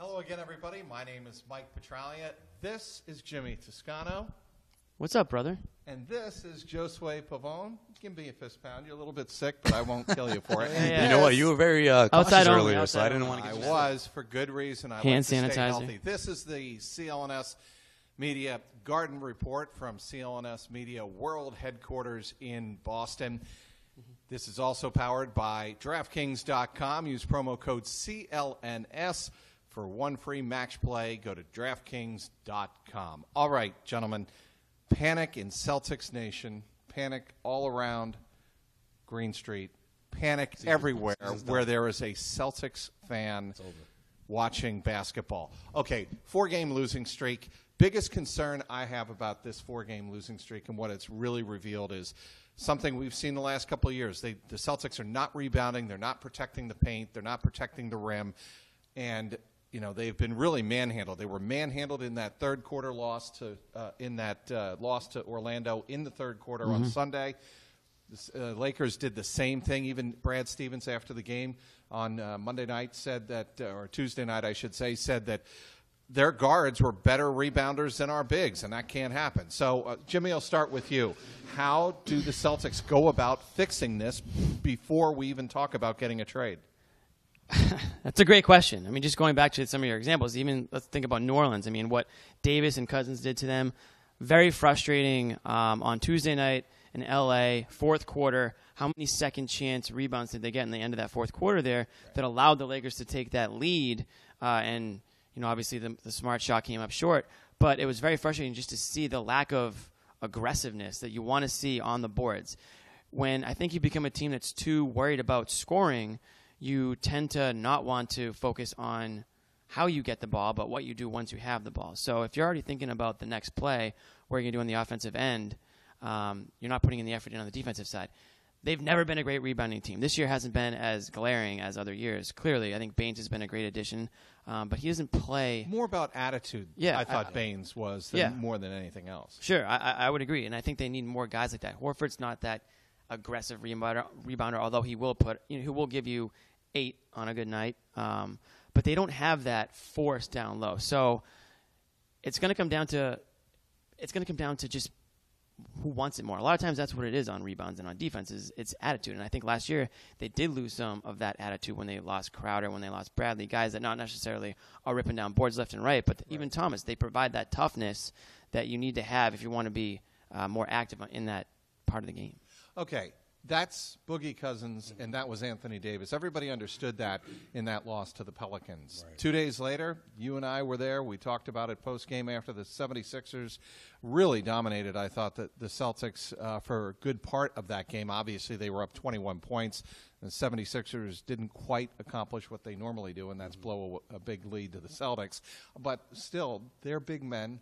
Hello again, everybody. My name is Mike Petraglia. This is Jimmy Toscano. What's up, brother? And this is Josue Pavon. Give me a fist pound. You're a little bit sick, but I won't kill you for it. Yeah. You know what? You were very cautious earlier, so I didn't want to get you I was, for good reason. I Hand like to sanitizer. stay healthy. This is the CLNS Media Garden Report from CLNS Media World Headquarters in Boston. This is also powered by DraftKings.com. Use promo code CLNS for one free match play. Go to DraftKings.com. All right, gentlemen. Panic in Celtics Nation. Panic all around Green Street. Panic everywhere where there is a Celtics fan watching basketball. Okay, 4-game losing streak. Biggest concern I have about this 4-game losing streak and what it's really revealed is something we've seen the last couple of years. The Celtics are not rebounding. They're not protecting the paint. They're not protecting the rim. And, you know, they've been really manhandled. They were manhandled in that third quarter loss to loss to Orlando in the third quarter on Sunday. The Lakers did the same thing. Even Brad Stevens after the game on Monday night said that, or Tuesday night I should say, said that their guards were better rebounders than our bigs, and that can't happen. So, Jimmy, I'll start with you. How do the Celtics go about fixing this before we even talk about getting a trade? That's a great question. I mean, just going back to some of your examples, even let's think about New Orleans. I mean, what Davis and Cousins did to them, very frustrating on Tuesday night in L.A., fourth quarter. How many second chance rebounds did they get in the end of that fourth quarter there that allowed the Lakers to take that lead? And, you know, obviously the smart shot came up short. But it was very frustrating just to see the lack of aggressiveness that you want to see on the boards. When I think you become a team that's too worried about scoring, you tend to not want to focus on how you get the ball, but what you do once you have the ball. So if you're already thinking about the next play, what you're going to do on the offensive end, you're not putting in the effort in on the defensive side. They've never been a great rebounding team. This year hasn't been as glaring as other years. Clearly, I think Baines has been a great addition, but he doesn't play. More about attitude, yeah, I thought Baines was more than anything else. Sure, I would agree, and I think they need more guys like that. Horford's not that aggressive rebounder, although he will he will give you 8 on a good night, but they don't have that force down low. So it's going to come down to just who wants it more. A lot of times that's what it is on rebounds and on defense is it's attitude. And I think last year they did lose some of that attitude when they lost Crowder, when they lost Bradley, guys that not necessarily are ripping down boards left and right, but even Thomas, they provide that toughness that you need to have if you want to be more active in that part of the game. Okay. That's Boogie Cousins, and that was Anthony Davis. Everybody understood that in that loss to the Pelicans. Right. 2 days later, you and I were there. We talked about it post-game after the 76ers really dominated, I thought, the Celtics for a good part of that game. Obviously, they were up 21 points. The 76ers didn't quite accomplish what they normally do, and that's blow a big lead to the Celtics. But still, their big men,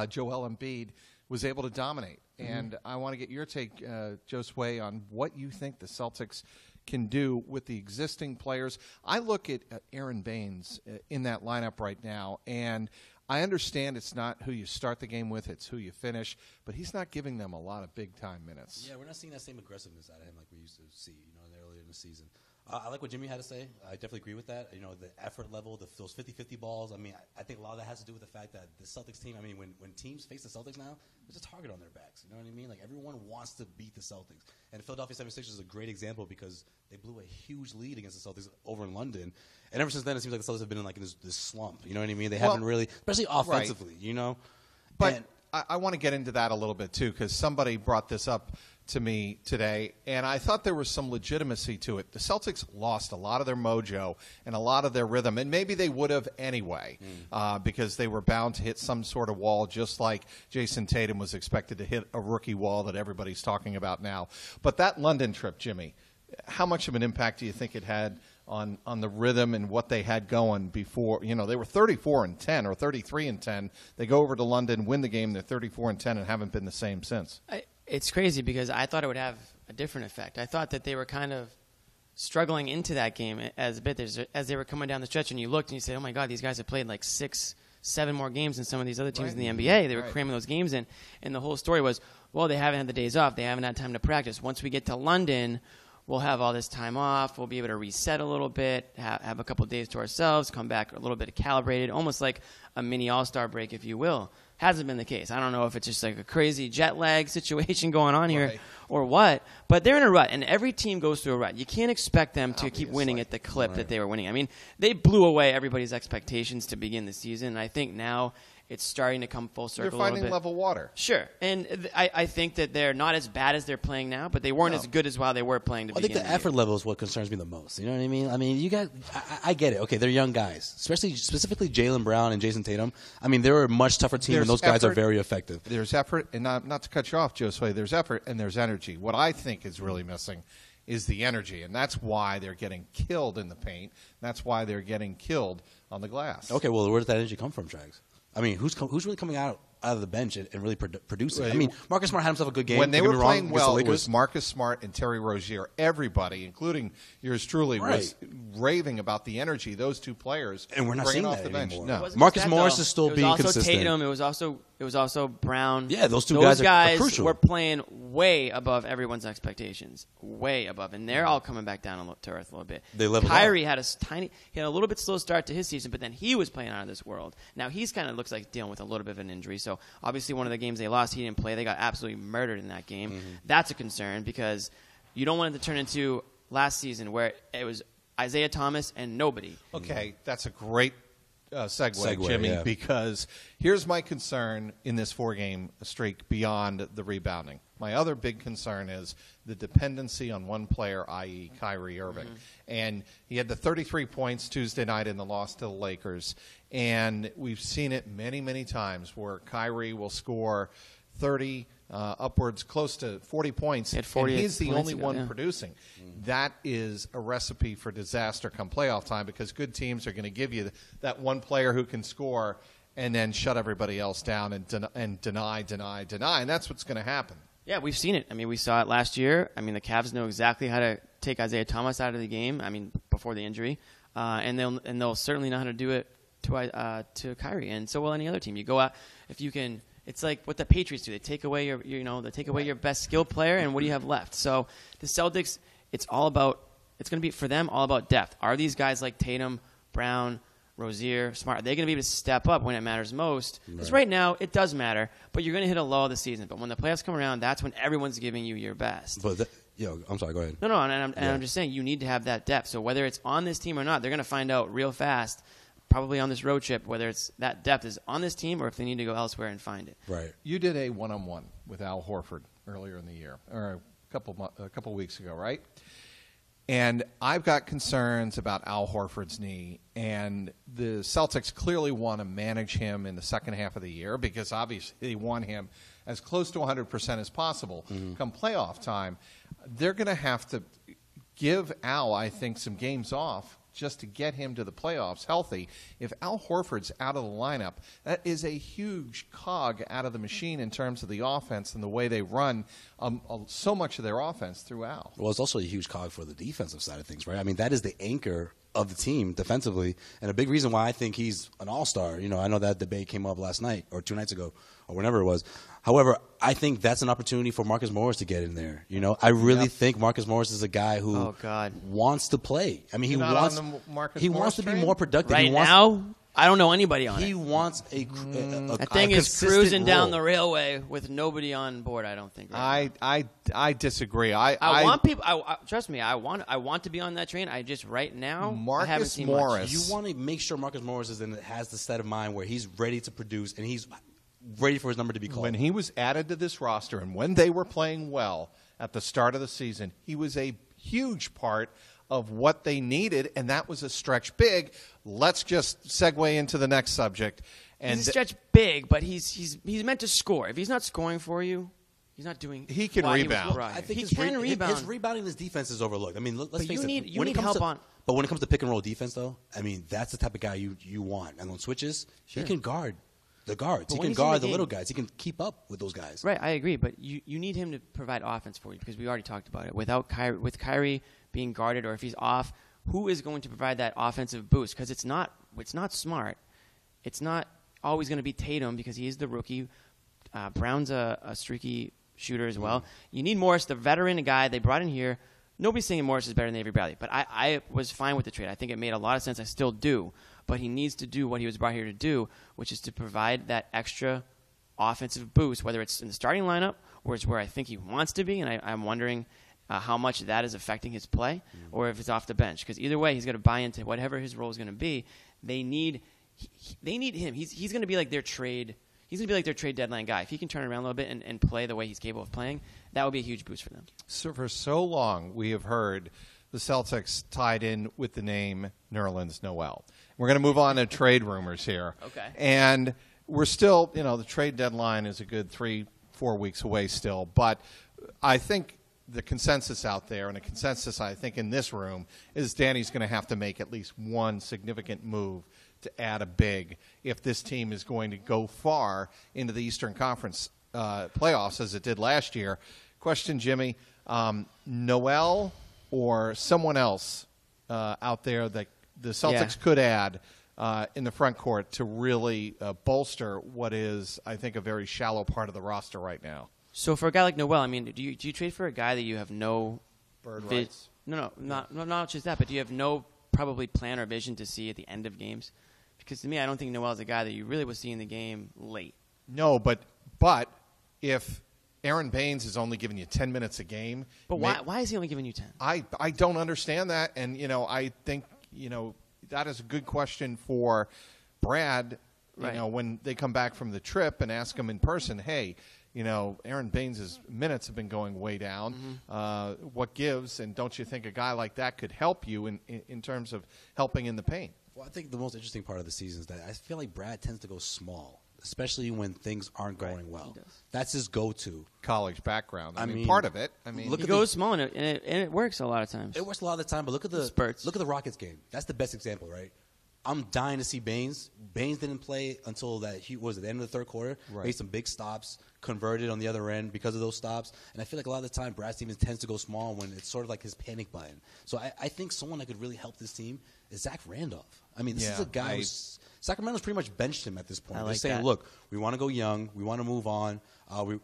Joel Embiid, was able to dominate. And I want to get your take, Josue, on what you think the Celtics can do with the existing players. I look at Aaron Baines in that lineup right now, and I understand it's not who you start the game with, it's who you finish, but he's not giving them a lot of big-time minutes. Yeah, we're not seeing that same aggressiveness out of him like we used to see, earlier in the season. I like what Jimmy had to say. I definitely agree with that. The effort level, those 50-50 balls. I mean, I think a lot of that has to do with the fact that the Celtics team, I mean, when teams face the Celtics now, there's a target on their backs. You know what I mean? Like, everyone wants to beat the Celtics. And Philadelphia 76ers is a great example because they blew a huge lead against the Celtics over in London. And ever since then, it seems like the Celtics have been in, this slump. You know what I mean? They haven't really, especially offensively, But I want to get into that a little bit, too, because somebody brought this up to me today, and I thought there was some legitimacy to it. The Celtics lost a lot of their mojo and a lot of their rhythm, and maybe they would have anyway because they were bound to hit some sort of wall, just like Jason Tatum was expected to hit a rookie wall that everybody's talking about now. But that London trip, Jimmy, how much of an impact do you think it had on the rhythm and what they had going before? They were 34-10 or 33-10. They go over to London, win the game. They're 34-10 and haven't been the same since. It's crazy because I thought it would have a different effect. I thought that they were kind of struggling into that game as they were coming down the stretch, and you looked and you said, oh, my God, these guys have played like 6-7 more games than some of these other teams in the NBA. They were cramming those games in, and the whole story was, well, they haven't had the days off. They haven't had time to practice. Once we get to London, we'll have all this time off. We'll be able to reset a little bit, have a couple of days to ourselves, come back a little bit calibrated, almost like a mini all-star break, if you will. Hasn't been the case. I don't know if it's just like a crazy jet lag situation going on here or what, but they're in a rut, and every team goes through a rut. You can't expect them to keep winning at the clip that they were winning. I mean, they blew away everybody's expectations to begin the season, and I think now it's starting to come full circle a little bit. You're finding level water. Sure. And I think that they're not as bad as they're playing now, but they weren't as good as while they were playing to begin. I think the effort level is what concerns me the most. You know what I mean? I mean, I get it. Okay, they're young guys, specifically Jaylen Brown and Jason Tatum. I mean, they're a much tougher team, and those guys are very effective. There's effort, and not to cut you off, Josue, there's effort and there's energy. What I think is really missing is the energy, and that's why they're getting killed in the paint. That's why they're getting killed on the glass. Okay, well, where does that energy come from, Trags? I mean, who's really coming out of the bench and really producing? I mean, Marcus Smart had himself a good game. When they were playing well, it was Marcus Smart and Terry Rozier. Everybody, including yours truly, was raving about the energy those two players and we're not seeing off that the bench. anymore. No. Marcus Morris is still being consistent. Tatum. It was also Brown. Yeah, those two guys are crucial. Were playing way above everyone's expectations, way above, and they're all coming back down to earth a little bit. They leveled Kyrie out. had a little bit slow start to his season, but then he was playing out of this world. Now he's kind of looks like dealing with a little bit of an injury. So obviously one of the games they lost, he didn't play. They got absolutely murdered in that game. Mm-hmm. That's a concern because you don't want it to turn into last season where it was Isaiah Thomas and nobody. Okay, that's a great segue, Jimmy, because here's my concern in this 4-game streak beyond the rebounding. My other big concern is the dependency on one player, i.e. Kyrie Irving. Mm-hmm. And he had the 33 points Tuesday night in the loss to the Lakers. And we've seen it many, many times where Kyrie will score 30, upwards close to 40 points, and he's the only one producing. That is a recipe for disaster come playoff time because good teams are going to give you that one player who can score and then shut everybody else down and deny. And that's what's going to happen. Yeah, we've seen it. I mean, we saw it last year. I mean, the Cavs know exactly how to take Isaiah Thomas out of the game, I mean, before the injury. And they'll certainly know how to do it to Kyrie. And so will any other team. You go out, if you can – it's like what the Patriots do. They take away your best skill player, and what do you have left? So the Celtics, it's going to be for them all about depth. Are these guys like Tatum, Brown, Rozier, Smart, are they going to be able to step up when it matters most? Because right now it does matter, but you're going to hit a low of the season. But when the playoffs come around, that's when everyone's giving you your best. But I'm sorry, go ahead. No, I'm just saying you need to have that depth. So whether it's on this team or not, they're going to find out real fast. Probably on this road trip, whether it's that depth is on this team or if they need to go elsewhere and find it. Right. You did a one-on-one with Al Horford earlier in the year, or a couple weeks ago, right? And I've got concerns about Al Horford's knee, and the Celtics clearly want to manage him in the second half of the year because obviously they want him as close to 100% as possible. Mm-hmm. Come playoff time, they're going to have to give Al, I think, some games off just to get him to the playoffs healthy. If Al Horford's out of the lineup, that is a huge cog out of the machine in terms of the offense and the way they run so much of their offense through Al. Well, it's also a huge cog for the defensive side of things, right? I mean, that is the anchor of the team defensively, and a big reason why I think he's an all-star. You know, I know that debate came up last night or 2 nights ago or whenever it was. However, I think that's an opportunity for Marcus Morris to get in there. You know, I really think Marcus Morris is a guy who wants to play. I mean, he wants to be more productive. Right now, I don't know anybody on it. He wants that thing is cruising down the railway with nobody on board. I don't think. Right I disagree. I want people. Trust me. I want to be on that train. I just right now I haven't seen Morris. Much. You want to make sure Marcus Morris has the set of mind where he's ready to produce and he's ready for his number to be called. When he was added to this roster and when they were playing well at the start of the season, he was a huge part of what they needed, and that was a stretch big. Let's just segue into the next subject. And he's a stretch big, but he's meant to score. If he's not scoring for you, he's not doing. He can rebound. I think he can rebound. His rebounding, his defense is overlooked. I mean, let's face it. You need help on. But when it comes to pick and roll defense, though, I mean, that's the type of guy you want. And on switches, he can guard the guards. He can guard the little guys. He can keep up with those guys. Right, I agree. But you need him to provide offense for you because we already talked about it. With Kyrie being guarded, or if he's off, who is going to provide that offensive boost? Because it's not Smart. It's not always going to be Tatum because he is the rookie. Brown's a streaky shooter as well. You need Morris, the veteran guy they brought in here, nobody's saying Morris is better than Avery Bradley, but I was fine with the trade. I think it made a lot of sense. I still do. But he needs to do what he was brought here to do, which is to provide that extra offensive boost, whether it's in the starting lineup or it's where I think he wants to be, and I'm wondering how much that is affecting his play, or if it's off the bench. Because either way, he's got to buy into whatever his role is going to be. They need him. He's going to be like their trade. He's going to be like their trade deadline guy. If he can turn it around a little bit and play the way he's capable of playing, that would be a huge boost for them. So for so long, we have heard the Celtics tied in with the name Nerlens Noel. We're going to move on to trade rumors here. Okay. And we're still, the trade deadline is a good 3-4 weeks away still. But I think the consensus out there, and the consensus I think in this room, is Danny's going to have to make at least one significant move to add a big if this team is going to go far into the Eastern Conference playoffs as it did last year. Question, Jimmy, Noel or someone else out there that the Celtics could add in the front court to really bolster what is, I think, a very shallow part of the roster right now? So for a guy like Noel, I mean, do you trade for a guy that you have no bird rights? No, not just that, but do you have no probably plan or vision to see at the end of games? Because to me, I don't think Noel is a guy that you really will see in the game late. No, but if Aaron Baines is only giving you 10 minutes a game. But why is he only giving you 10? I don't understand that. And, I think, that is a good question for Brad, when they come back from the trip and ask him in person, hey, Aaron Baines' minutes have been going way down. Mm-hmm. What gives? And don't you think a guy like that could help you in terms of helping in the paint? Well, I think the most interesting part of the season is that I feel like Brad tends to go small, especially when things aren't going well. That's his go-to. College background. I mean, part of it. He goes small, and it works a lot of times. It works a lot of the time, but look at the spurts. Look at the Rockets game. That's the best example, right? I'm dying to see Baines. Baines didn't play until the end of the third quarter. Right. Made some big stops, converted on the other end because of those stops. And I feel like a lot of the time Brad Stevens tends to go small when it's sort of like his panic button. So I think someone that could really help this team is Zach Randolph. I mean, this is a guy Sacramento's pretty much benched him at this point. They're saying, look, we want to go young. We want to move on.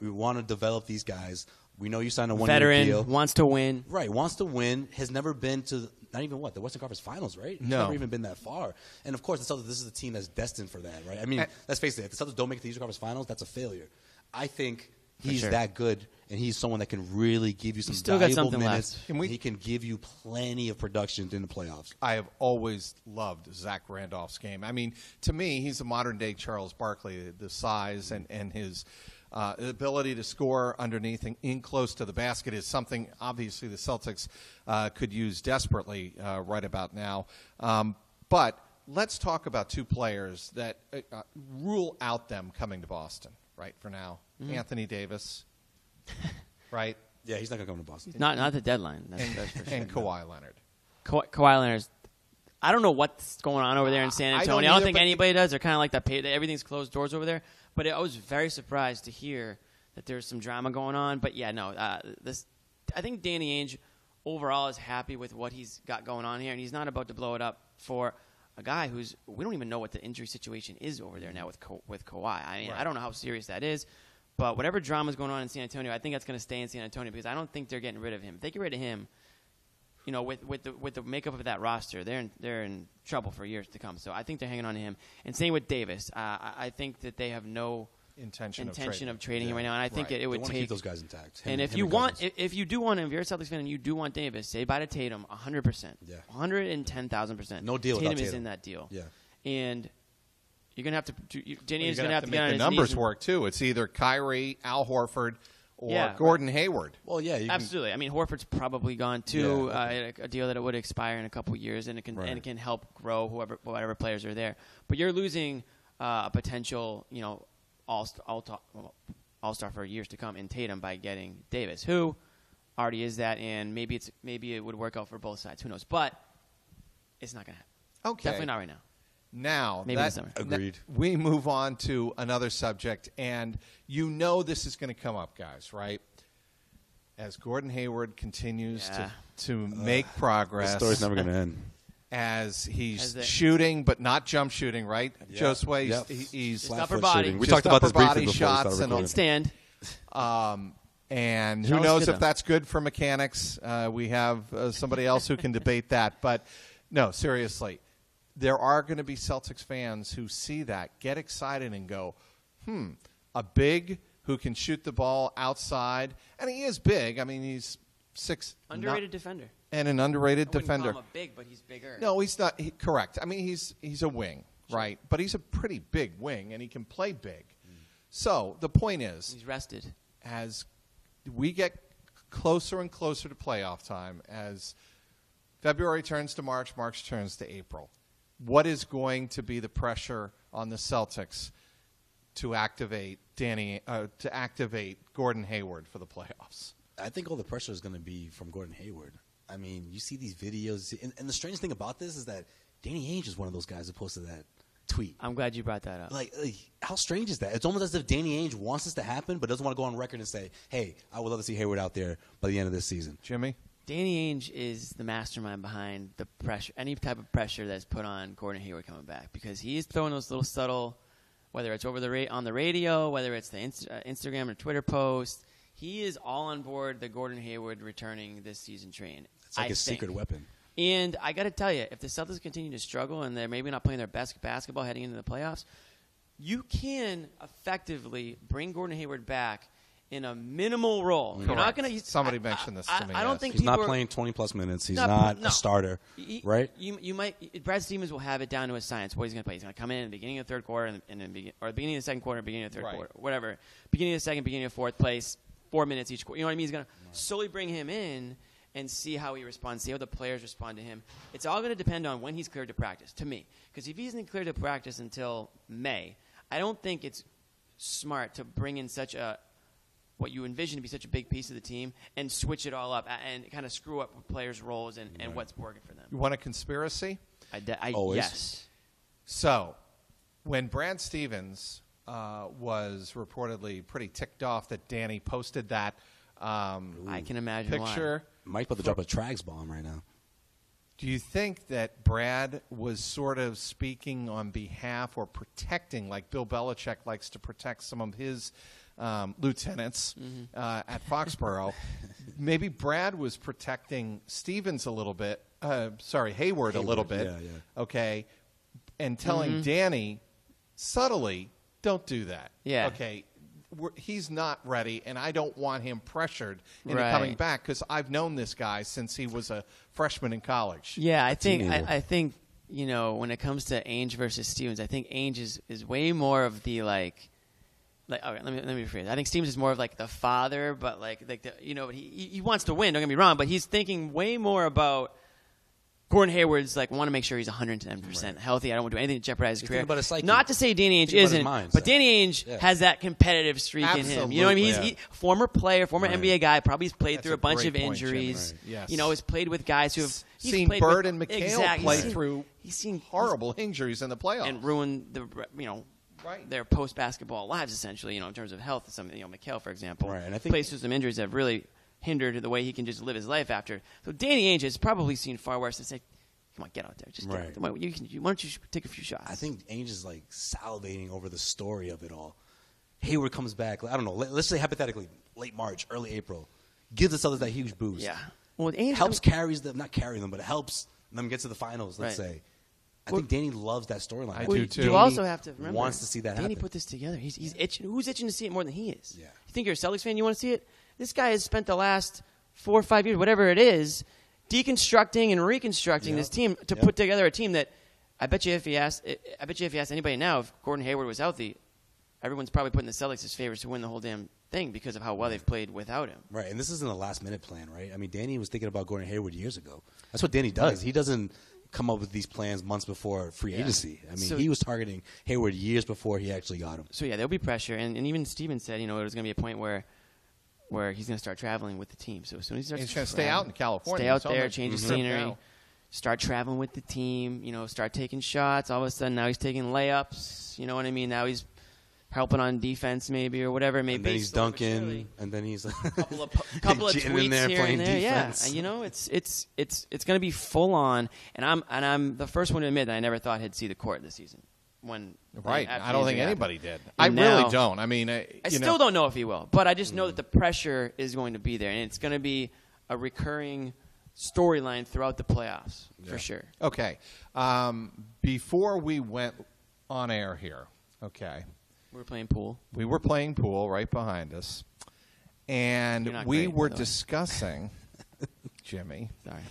We want to develop these guys. We know you signed a one-year deal. Veteran, wants to win. Right, wants to win. Has never been to the Western Conference Finals, right? No. Never even been that far. And, of course, the Celtics, this is a team that's destined for that, right? I mean, let's face it. If the Celtics don't make the Eastern Conference Finals, that's a failure. I think he's that good, and he's someone that can really give you some valuable minutes. He can give you plenty of production in the playoffs. I have always loved Zach Randolph's game. I mean, to me, he's a modern-day Charles Barkley, the size and his ability to score underneath and in close to the basket is something, obviously, the Celtics could use desperately right about now. But let's talk about two players that rule out them coming to Boston, right, for now. Mm-hmm. Anthony Davis, right? Yeah, he's not going to come to Boston. Not at the deadline. That's for sure. And Kawhi Leonard. Kawhi Leonard's. I don't know what's going on over there in San Antonio. I don't think anybody does. They're kind of like that. Everything's closed doors over there. But I was very surprised to hear that there's some drama going on. But yeah, no. I think Danny Ainge overall is happy with what he's got going on here, and he's not about to blow it up for a guy we don't even know what the injury situation is over there now with Kawhi. I mean, I don't know how serious that is. But whatever drama is going on in San Antonio, I think that's going to stay in San Antonio because I don't think they're getting rid of him. If they get rid of him, with the makeup of that roster, they're in trouble for years to come. So I think they're hanging on to him. And same with Davis. I think that they have no intention of trading him right now. And I think it would take keep those guys intact. And if you want, if you're a Celtics fan and you do want Davis, say bye to Tatum 100%, 110,000%. No deal. Tatum is in that deal. Yeah. And you're gonna have to. Danny is gonna have to make the numbers work too. It's either Kyrie, Al Horford, or Gordon Hayward. Well, yeah, absolutely. I mean, Horford's probably gone too. A deal that it would expire in a couple years, and it can help grow whatever players are there. But you're losing a potential, all-star for years to come in Tatum by getting Davis, who already is that, and maybe it would work out for both sides. Who knows? But it's not going to happen. Okay, definitely not right now. Now, maybe this summer. Agreed. We move on to another subject, and this is going to come up, guys, right? As Gordon Hayward continues to make progress. The story's never going to end. As he's shooting, but not jump shooting, right? Yep. Josue, he's upper body. We talked about this briefly before shots we started and stand. And who Charlotte's knows good, if though. that's good for mechanics. We have somebody else who can debate that. But, no, seriously, there are going to be Celtics fans who see that, get excited and go, a big who can shoot the ball outside. And he is big. I mean, he's 6'. Underrated defender. And an underrated I wouldn't defender. call him a big, but he's bigger. No, he's not. Correct. I mean, he's a wing, right? But he's a pretty big wing, and he can play big. So the point is, He's rested. as we get closer and closer to playoff time, as February turns to March, March turns to April, what is going to be the pressure on the Celtics to activate Gordon Hayward for the playoffs? I think all the pressure is going to be from Gordon Hayward. I mean, you see these videos, and the strange thing about this is that Danny Ainge is one of those guys who posted that tweet. I'm glad you brought that up. Like, how strange is that? It's almost as if Danny Ainge wants this to happen, but doesn't want to go on record and say, hey, I would love to see Hayward out there by the end of this season. Jimmy? Danny Ainge is the mastermind behind the pressure, any type of pressure that's put on Gordon Hayward coming back, because he's throwing those little subtle, whether it's over on the radio, whether it's the Instagram or Twitter post. He is all on board the Gordon Hayward returning this season train. It's like a secret weapon. And I got to tell you, if the Celtics continue to struggle and they're maybe not playing their best basketball heading into the playoffs, you can effectively bring Gordon Hayward back in a minimal role. Correct. You're not going to. Somebody mentioned this to me. I don't yes. think He's people not are, playing 20-plus minutes. He's not a starter, right? You might. Brad Stevens will have it down to a science. What he's going to play. He's going to come in the beginning of the third quarter or the beginning of the second quarter, beginning of the third quarter, whatever. Beginning of the second, beginning of fourth place, 4 minutes each quarter. You know what I mean? He's going to slowly bring him in and see how he responds, see how the players respond to him. It's all going to depend on when he's cleared to practice, to me. Because if he isn't cleared to practice until May, I don't think it's smart to bring in such a what you envision to be such a big piece of the team and switch it all up and kind of screw up players' roles and what's working for them. You want a conspiracy? Always. Yes. So, when Brad Stevens was reportedly pretty ticked off that Danny posted that I can imagine picture, Mike's about to drop a Trags bomb right now. do you think that Brad was sort of speaking on behalf or protecting, like Bill Belichick likes to protect some of his lieutenants at Foxborough? Maybe Brad was protecting Stevens a little bit, Hayward a little bit, okay, and telling Danny subtly, don't do that. Yeah. Okay, he's not ready, and I don't want him pressured into coming back because I've known this guy since he was a freshman in college. Yeah, I think you know, when it comes to Ainge versus Stevens, I think Ainge is way more of the like okay, let me rephrase. I think Stevens is more of like the father, but like the, you know, he wants to win. Don't get me wrong, but he's thinking way more about Gordon Hayward's like want to make sure he's 110% healthy. I don't want to do anything to jeopardize his career. About his psyche. Not to say Danny Ainge isn't, but Danny Ainge has that competitive streak in him. You know what I mean? He's former player, former NBA guy. Probably has played through a bunch of injuries. Yes. You know, has played with guys who have seen Bird and McHale play through horrible injuries in the playoffs and ruin the their post basketball lives essentially. You know, in terms of health. Some McHale, for example, and I think plays through some injuries that have really hindered the way he can just live his life after. So Danny Ainge has probably seen far worse and say, come on, get out there. Just get out there. Why don't you take a few shots? I think Ainge is like salivating over the story of it all. Hayward comes back, I don't know, let's say hypothetically, late March, early April, gives the Celtics that huge boost. Yeah. Well, Ainge not carry them, but it helps them get to the finals, let's say. I think Danny loves that storyline. I do too. You also have to remember, wants to see that Danny happen. put this together. He's itching. Who's itching to see it more than he is? Yeah. You think you're a Celtics fan, you want to see it? This guy has spent the last 4 or 5 years, whatever it is, deconstructing and reconstructing this team to put together a team that I bet you if you ask anybody now if Gordon Hayward was healthy, everyone's probably putting the Celtics as favorites to win the whole damn thing because of how well they've played without him. Right, and this isn't a last-minute plan, right? I mean, Danny was thinking about Gordon Hayward years ago. That's what Danny does. He doesn't come up with these plans months before free agency. I mean, he was targeting Hayward years before he actually got him. So, there'll be pressure. And even Stevens said, it was going to be a point where he's going to start traveling with the team. So as soon as he starts he's going to stay out in California. Stay out there, change the scenery, start traveling with the team, start taking shots. All of a sudden now he's taking layups. You know what I mean? Now he's helping on defense maybe or whatever it may be. And then he's dunking, and then he's couple of tweets in there here playing and there. defense. Yeah, it's going to be full on. And I'm the first one to admit that I never thought he'd see the court this season. when Right. after I don't think injury anybody happened. did. I And really now- don't. I mean, I still don't know if he will, but I just know that the pressure is going to be there, and it's going to be a recurring storyline throughout the playoffs for sure. Okay. Before we went on air here, okay, We were playing pool. we were playing pool right behind us, and You're not we great, were by the way. discussing, Jimmy, Sorry.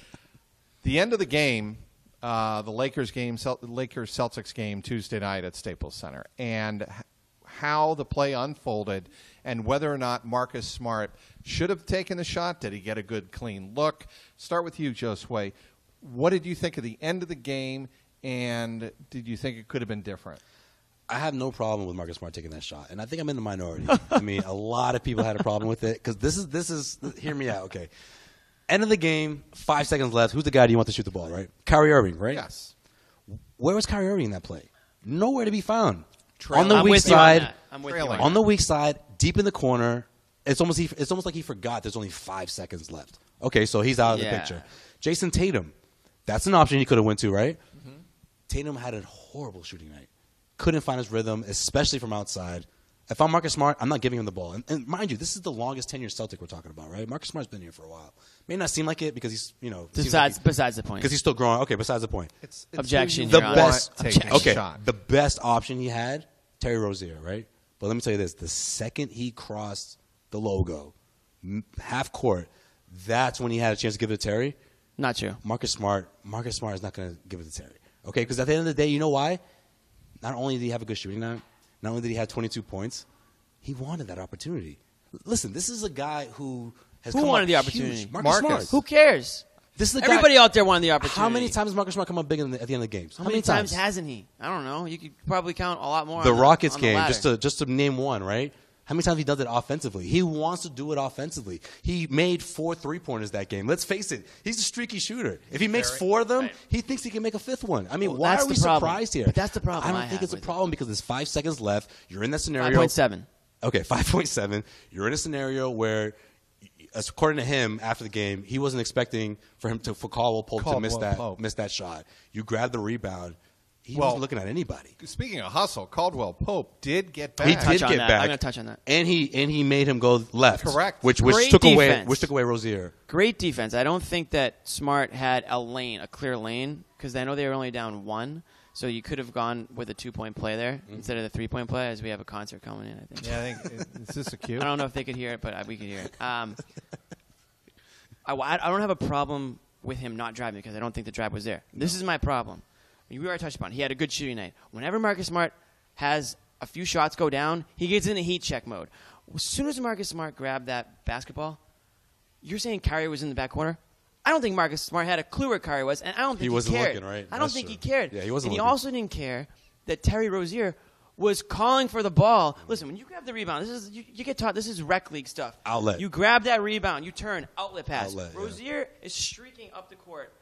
the end of the game, the Lakers Celtics game Tuesday night at Staples Center, and how the play unfolded, and whether or not Marcus Smart should have taken the shot. Did he get a good, clean look? Start with you, Josue. What did you think of the end of the game, and did you think it could have been different? I have no problem with Marcus Smart taking that shot, and I think I'm in the minority. I mean, a lot of people had a problem with it because this is hear me out, okay? End of the game, 5 seconds left. Who's the guy do you want to shoot the ball, right? Kyrie Irving, right? Yes. Where was Kyrie Irving in that play? Nowhere to be found. Trailing. On the I'm weak with you on side, that. I'm with you Trailing. on on the weak side, deep in the corner. It's almost like he forgot there's only 5 seconds left. Okay, so he's out of the Yeah. picture. Jason Tatum, that's an option he could have went to, right? Tatum had a horrible shooting night. Couldn't find his rhythm, especially from outside. If I'm Marcus Smart, I'm not giving him the ball. And mind you, this is the longest tenured Celtic we're talking about, right? Marcus Smart's been here for a while. May not seem like it because he's, Besides the point. because he's still growing. Okay, besides the point. It's Objection, who you Your Honor. want taking the Okay, shot. the best option he had, Terry Rozier, right? But let me tell you this: the second he crossed the logo, half court, that's when he had a chance to give it to Terry. Not true. Marcus Smart is not going to give it to Terry. Okay, because at the end of the day, you know why? Not only did he have a good shooting night, not only did he have 22 points, he wanted that opportunity. Listen, this is a guy who has Who come wanted up the huge. opportunity? Marcus Smart. Marcus. Who cares? This is the Everybody guy, out there wanted the opportunity. How many times has Marcus Smart come up big at the end of the games? How many times hasn't he? I don't know. You could probably count a lot more. The on Rockets on the game, ladder. just to name one, right? How many times he does it offensively? He wants to do it offensively. He made 4 3-pointers that game. Let's face it, he's a streaky shooter. If he makes 4 of them, Right. he thinks he can make a 5th one. I mean, Well, why that's are we the problem. surprised here? But that's the problem I I don't have think it's a with it. problem because there's 5 seconds left. You're in that scenario. 5.7. Okay, 5.7. You're in a scenario where, according to him, after the game, he wasn't expecting for Caldwell Pope to miss that shot. You grab the rebound. He wasn't looking at anybody. Speaking of hustle, Caldwell Pope did get back. He touch did on get that. back. I'm gonna touch on that. And he made him go left. Correct. Which Great took defense. away Rozier. Great defense. I don't think that Smart had a clear lane, because I know they were only down 1. So you could have gone with a 2-point play there instead of the 3-point play, as we have a concert coming in, I think. Yeah, I think is this a cue? I don't know if they could hear it, but we could hear it. I don't have a problem with him not driving because I don't think the drive was there. This is my problem. We already touched upon it. He had a good shooting night. Whenever Marcus Smart has a few shots go down, he gets in a heat check mode. As soon as Marcus Smart grabbed that basketball, you're saying Kyrie was in the back corner? I don't think Marcus Smart had a clue where Kyrie was, and I don't think he wasn't cared. looking, right? I don't That's think true. he cared. Yeah, he wasn't And he looking. also didn't care that Terry Rozier was calling for the ball. Listen, when you grab the rebound, you get taught this is rec league stuff. Outlet. You grab that rebound, you turn, outlet pass. Outlet, yeah. Rozier is streaking up the court,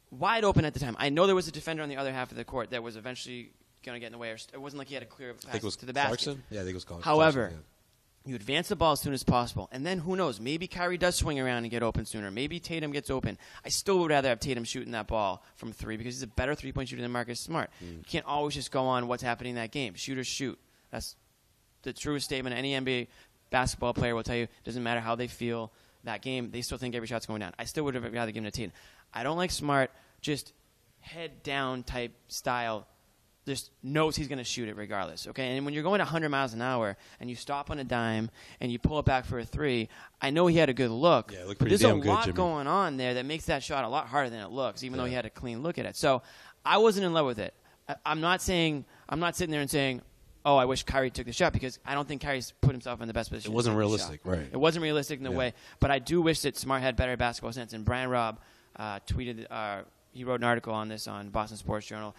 wide open at the time. I know there was a defender on the other half of the court that was eventually going to get in the way. It wasn't like he had a clear I think pass it was to the basket. Clarkson. Yeah, I think it was Clarkson. However, Clarkson, you advance the ball as soon as possible, and then who knows? Maybe Kyrie does swing around and get open sooner. Maybe Tatum gets open. I still would rather have Tatum shooting that ball from 3 because he's a better 3-point shooter than Marcus Smart. You can't always just go on what's happening in that game. Shooters shoot. That's the truest statement. Any NBA basketball player will tell you. Doesn't matter how they feel that game, they still think every shot's going down. I still would have rather given it to Tatum. I don't like Smart just head down type style. Just knows he's going to shoot it regardless, okay? And when you're going 100 miles an hour and you stop on a dime and you pull it back for a 3, I know he had a good look, Yeah, it looked but pretty there's a damn good, lot Jimmy. going on there that makes that shot a lot harder than it looks, even though he had a clean look at it. So I wasn't in love with it. I'm not sitting there and saying, oh, I wish Kyrie took the shot, because I don't think Kyrie's put himself in the best position. It wasn't to take the realistic, shot. right. It wasn't realistic in the way, but I do wish that Smart had better basketball sense. And Brian Robb tweeted, he wrote an article on this on Boston Sports Journal,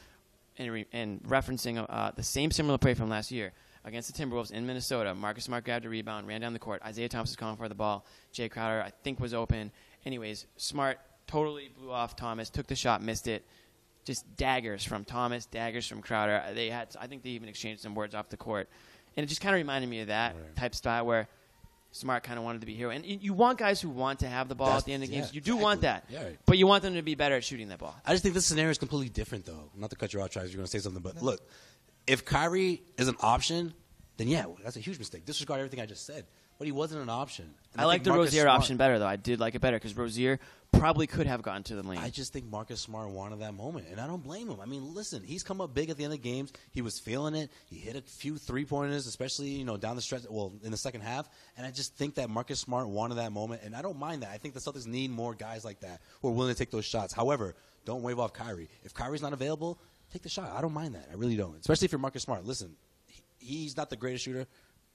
and referencing the same similar play from last year against the Timberwolves in Minnesota. Marcus Smart grabbed a rebound, ran down the court. Isaiah Thomas was calling for the ball. Jay Crowder, I think, was open. Anyways, Smart totally blew off Thomas, took the shot, missed it. Just daggers from Thomas, daggers from Crowder. I think they even exchanged some words off the court. And it just kind of reminded me of that type style where Smart kind of wanted to be hero. And you want guys who want to have the ball at the end of the games. You do want that. Yeah, right. But you want them to be better at shooting that ball. I just think this scenario is completely different, though. Not to cut you off, Travis. You're going to say something, but look, if Kyrie is an option, then yeah, that's a huge mistake. Disregard everything I just said. But he wasn't an option. And I like the Marcus Rozier Smart, option better, though. I did like it better because Rozier probably could have gotten to the lane. I just think Marcus Smart wanted that moment, and I don't blame him. I mean, listen, he's come up big at the end of games. He was feeling it. He hit a few three-pointers, especially down the stretch, in the second half. And I just think that Marcus Smart wanted that moment, and I don't mind that. I think the Celtics need more guys like that who are willing to take those shots. However, don't wave off Kyrie. If Kyrie's not available, take the shot. I don't mind that. I really don't, especially if you're Marcus Smart. Listen, he's not the greatest shooter.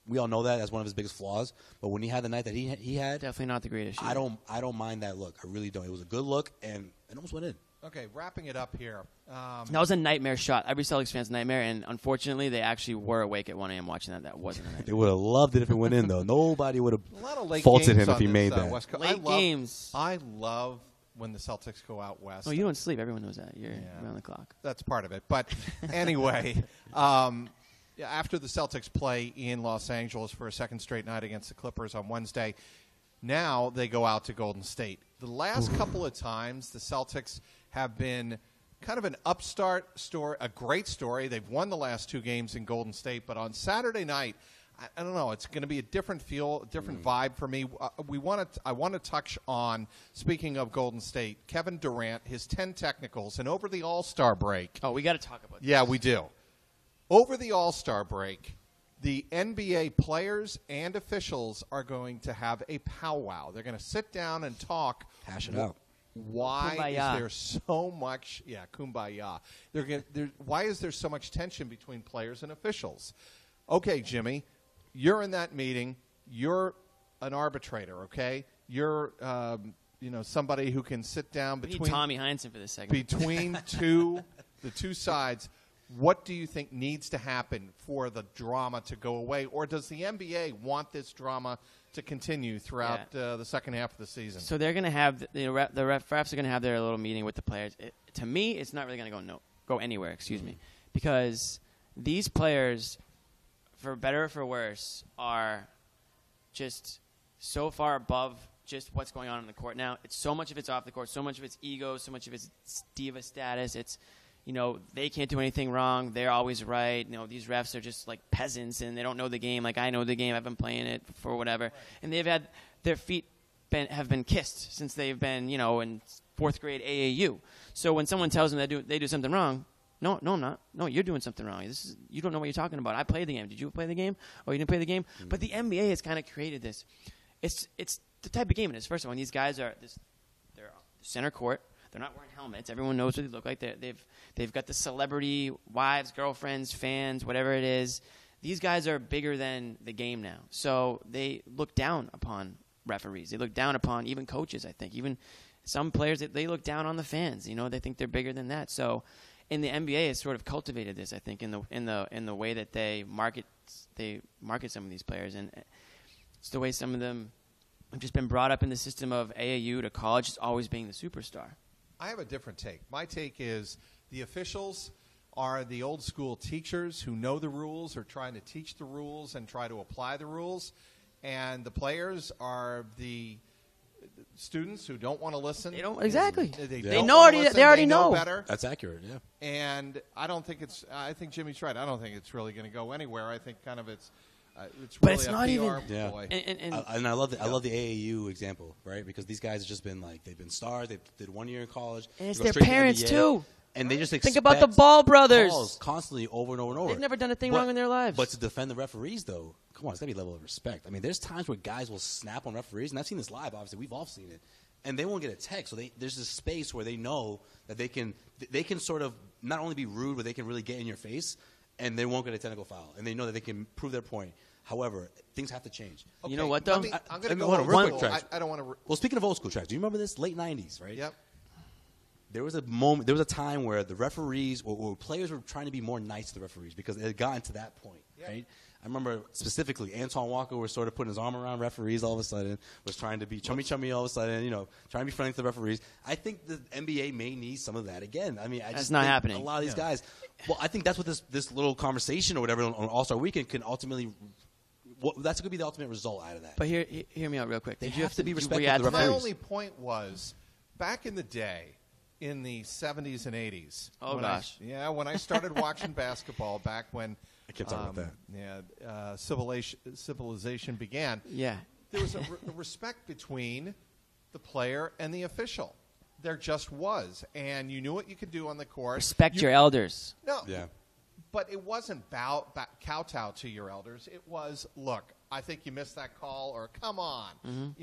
We all know that as one of his biggest flaws. But when he had the night that he had, definitely not the greatest shooter. I don't mind that look. I really don't. It was a good look, and it almost went in. Okay, wrapping it up here. That was a nightmare shot. Every Celtics fan's nightmare, and unfortunately, they actually were awake at 1 a.m. watching that. That wasn't a nightmare. They would have loved it if it went in, though. Nobody would A lot of late have faulted games him if on he this, made that. West Coast. Late games. I love when the Celtics go out west. Oh, you don't sleep. Everyone knows that. You're around the clock. That's part of it. But anyway, after the Celtics play in Los Angeles for a second straight night against the Clippers on Wednesday, now they go out to Golden State. The last couple of times, the Celtics have been kind of an upstart story, a great story. They've won the last 2 games in Golden State, but on Saturday night, I don't know. It's going to be a different feel, a different vibe for me. I want to touch on, speaking of Golden State, Kevin Durant, his 10 technicals, and over the All-Star break. Oh, we got to talk about this. Yeah, we do. Over the All-Star break, the NBA players and officials are going to have a powwow. They're going to sit down and talk. Hash it out. Why Kumbaya. is there so much? Yeah, kumbaya. Why is there so much tension between players and officials? Okay, Jimmy, you're in that meeting. You're an arbitrator. Okay, you're somebody who can sit down We between need Tommy Heinsohn for this segment. between the two sides. What do you think needs to happen for the drama to go away, or does the NBA want this drama to continue throughout the second half of the season? So they're going to have the refs are going to have their little meeting with the players. To me, it's not really going to go anywhere. Excuse me, because these players, for better or for worse, are just so far above just what's going on the court now. It's so much of it's off the court, so much of it's ego, so much of it's diva status. It's they can't do anything wrong. They're always right. These refs are just like peasants, and they don't know the game. Like, I know the game. I've been playing it for whatever. Right. And they've had their feet have been kissed since they've been, in 4th grade AAU. So when someone tells them they do something wrong, no, I'm not. No, you're doing something wrong. You don't know what you're talking about. I played the game. Did you play the game? Oh, you didn't play the game? Mm-hmm. But the NBA has kind of created this. It's the type of game it is. First of all, these guys they're center court. They're not wearing helmets. Everyone knows what they look like. They've got the celebrity wives, girlfriends, fans, whatever it is. These guys are bigger than the game now. So they look down upon referees. They look down upon even coaches, I think. Even some players, they look down on the fans. They think they're bigger than that. So in the NBA has sort of cultivated this, I think, in the way that they market some of these players. And it's the way some of them have just been brought up in the system of AAU to college, just always being the superstar. I have a different take. My take is the officials are the old school teachers who know the rules, are trying to teach the rules and try to apply the rules, and the players are the students who don't want to listen. They don't exactly. They already know better. That's accurate. Yeah. And I don't think I think Jimmy's right. I don't think it's really going to go anywhere. I think kind of it's but really it's a not PR even. Yeah. ploy. And I love the AAU example, right? Because these guys have just been they've been stars. They did 1 year in college. And it's their parents too. And they just think about the Ball brothers calls constantly over and over and over. They've never done a thing wrong in their lives. But to defend the referees, though, come on, it's got to be a level of respect. I mean, there's times where guys will snap on referees, and I've seen this live. Obviously, we've all seen it, and they won't get a text. So there's this space where they know that they can sort of not only be rude, but they can really get in your face, and they won't get a technical foul, and they know that they can prove their point. However, things have to change. Okay, you know what, though? I'm going to go real quick, Trash. I don't want to. Well, speaking of old school, Trash, do you remember this? Late 90s, right? Yep. There was a moment. There was a time where the referees or players were trying to be more nice to the referees because it had gotten to that point, right? I remember specifically Antoine Walker was sort of putting his arm around referees all of a sudden, was trying to be chummy all of a sudden, trying to be friendly to the referees. I think the NBA may need some of that again. I mean, that's not happening. A lot of these guys. Well, I think that's what this little conversation or whatever on All-Star Weekend can ultimately. That's going to be the ultimate result out of that. But hear me out real quick. They have to be respectful of the referees. My only point was, back in the day, in the 70s and 80s. Oh, gosh. When I started watching basketball back when I can't talk about that. civilization began. Yeah. There was a respect between the player and the official. There just was, and you knew what you could do on the court. Respect your elders. No, Yeah. but it wasn't kowtow to your elders. It was, look, I think you missed that call, or come on,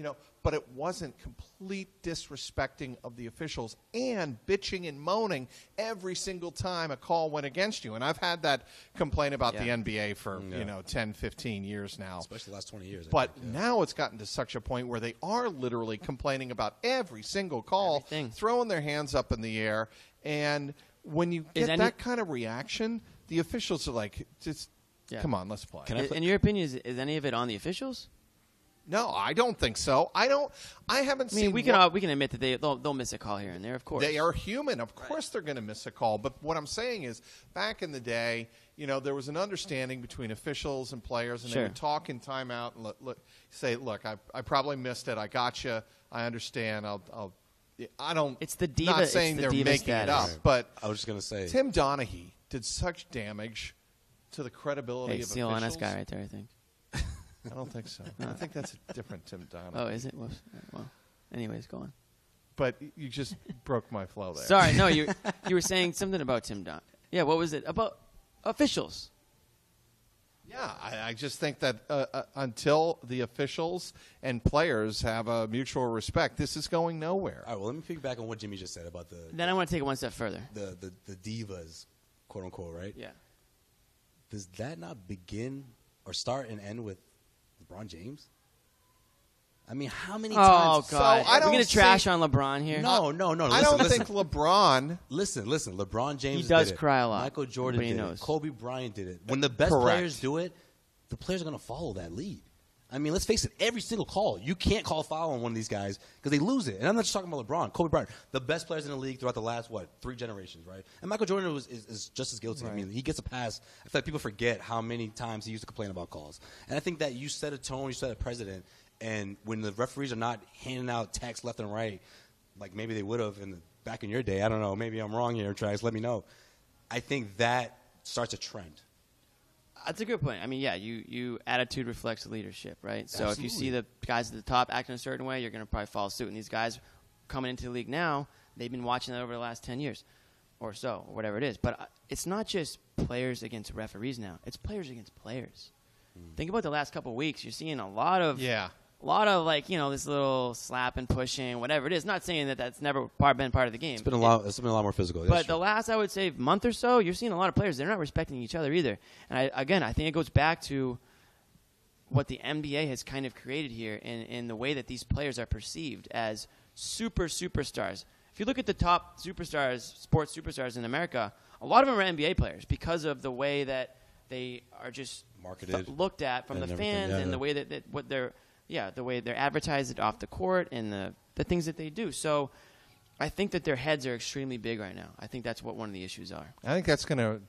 But it wasn't complete disrespecting of the officials and bitching and moaning every single time a call went against you. And I've had that complaint about the NBA for 10, 15 years now, Especially the last 20 years. But now it's gotten to such a point where they are literally complaining about every single call, Everything. throwing their hands up in the air. And when you get that kind of reaction, the officials are like, just come on, let's play. In your opinion, is any of it on the officials? No, I don't think so. I haven't seen. We can admit that they'll miss a call here and there, of course. They are human. Of course they're going to miss a call. But what I'm saying is, back in the day, there was an understanding between officials and players, and they would talk in timeout and say, look, I probably missed it. I got you. I understand. I don't. It's the diva. Not saying they're making status. it up, but I was just going to say, Tim Donaghy did such damage to the credibility of CLNS officials. guy right there, I think. I don't think so. I think that's a different Tim Donaghy. Oh, is it? Well, anyways, go on. But you just broke my flow there. Sorry, no, you were saying something about Tim Donaghy. Yeah, what was it? About officials. Yeah, I just think that until the officials and players have a mutual respect, this is going nowhere. all right, well, let me piggyback on what Jimmy just said about Then I want to take it one step further. the divas, quote unquote, right? Yeah. Does that not begin or start and end with LeBron James? I mean, how many times? Oh, God. So I Are we going don't to trash see- on LeBron here? No. I don't think LeBron. Listen. LeBron James He does did it. cry a lot. Michael Jordan Everybody did knows. it. Kobe Bryant did it. When the best Correct. players do it, the players are going to follow that lead. I mean, let's face it. Every single call, you can't call a foul on one of these guys because they lose it. And I'm not just talking about LeBron. Kobe Bryant, the best players in the league throughout the last 3 generations, right? And Michael Jordan is just as guilty. Right. I mean, he gets a pass. I feel like people forget how many times he used to complain about calls. And I think that you set a tone, you set a precedent. And when the referees are not handing out texts left and right, like maybe they would have back in your day, I don't know, maybe I'm wrong here, Trax, let me know. I think that starts a trend. That's a good point. I mean, yeah, you attitude reflects leadership, right? So Absolutely. if you see the guys at the top acting a certain way, you're going to probably follow suit. And these guys coming into the league now, they've been watching that over the last 10 years or so, or whatever it is. But it's not just players against referees now. It's players against players. Think about the last couple of weeks. You're seeing a lot of this little slap and pushing, whatever it is. Not saying that that's never been part of the game. It's been a lot more physical. But the last, I would say, month or so, you're seeing a lot of players. They're not respecting each other either. And I think it goes back to what the NBA has kind of created here in the way that these players are perceived as superstars. If you look at the top superstars, sports superstars in America, a lot of them are NBA players because of the way that they are just marketed, looked at from the fans and the way that what they're. Yeah, the way they're advertised off the court and the things that they do. So I think that their heads are extremely big right now. I think that's what one of the issues are. I think that's going to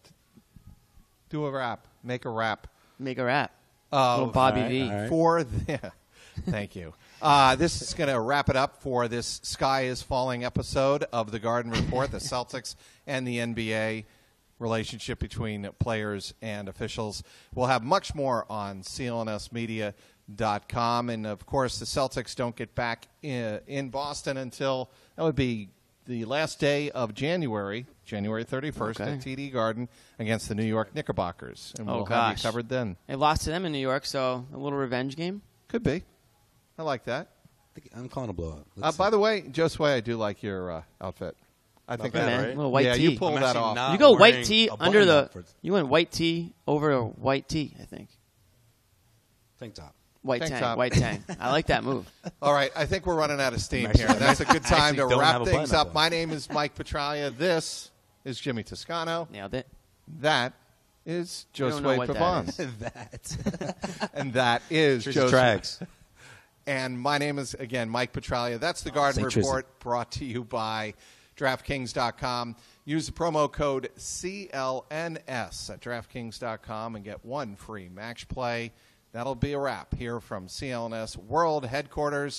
do a rap, make a rap. Make a rap. Little Bobby V. all right. For thank you. This is going to wrap it up for this Sky is Falling episode of the Garden Report, the Celtics and the NBA relationship between players and officials. We'll have much more on CLNSmedia.com. And, of course, the Celtics don't get back in Boston until that would be the last day of January 31st at TD Garden against the New York Knickerbockers. And we'll have you covered then. They lost to them in New York, so a little revenge game. Could be. I like that. I'm calling a blowout. By the way, Josue, I do like your outfit. I think bad, that right? A little white tee. you pulled that off. You go white tee under the. You went white tee over a white tee, I think. Tank top. White tang. I like that move. All right, I think we're running out of steam here. That's a good time to wrap things up. My name is Mike Petraglia. This is Jimmy Toscano. Nailed it. That is Josue Pavon. That. And that is Josue Trax. And my name is, again, Mike Petraglia. That's the Garden Report brought to you by DraftKings.com. Use the promo code CLNS at DraftKings.com and get one free match play. That'll be a wrap here from CLNS World Headquarters.